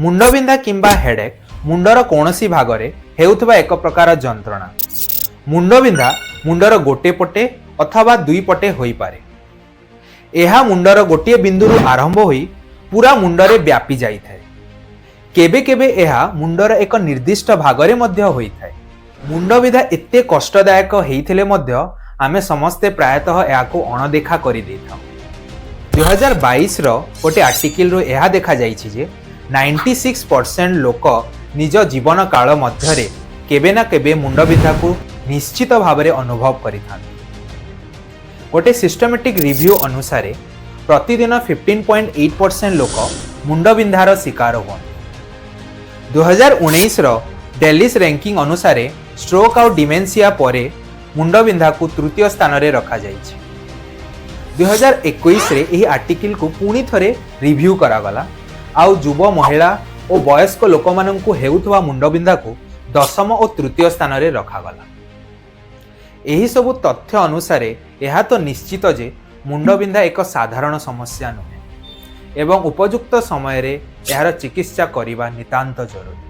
मुंडबिंधा किंबा हेडेक मुंडर कौनसी भागरे हेउथबा एक प्रकार जंत्रणा। मुंडबिंधा मुंडर गोटे पटे अथवा दुई पटे होई पारे। एहा मुंडर गोटे बिंदुरु आरंभ होई पूरा मुंडरे व्यापी जाई थाए। केबे केबे एहा मुंडर एक निर्दिष्ट भागरे मध्य होई थाए। मुंडबिंधा एते कष्टदायक हेइथिले मध्य आमे समस्ते प्रायतः एहाको अणदेखा करि देथाउ। 2022 रो गोटे आर्टिकल रो एहा देखा जाइछि जे 96% लोक निज जीवन काल मध्यरे केबे ना केबे मुंडबिंधा को निश्चित भाव में अनुभव करिथांती। गोटे सिस्टमेटिक रिव्यू अनुसार प्रतिदिन 15.8% लोक मुंडबिंधार शिकार हुअନ୍ତି। 2019 रो डेलिस रैंकिंग अनुसार स्ट्रोक और डिमेंशिया परे मुंडबिंधा को तृतीय स्थान रे रखा जाइछि। 2021 रे एही आर्टिकल को पुणी थरे रिव्यू करागला आउ युव महिला और वयस्क लोक माननकु हेउथवा मुंडबिंधा को दशम और तृतीय स्थान रे रखागला। एही सबु तथ्य अनुसार यह तो निश्चित जे मुंडबिंधा एक साधारण समस्या नुहे एवं उपयुक्त समय रे यार चिकित्सा करिबा नितांत जरूरी।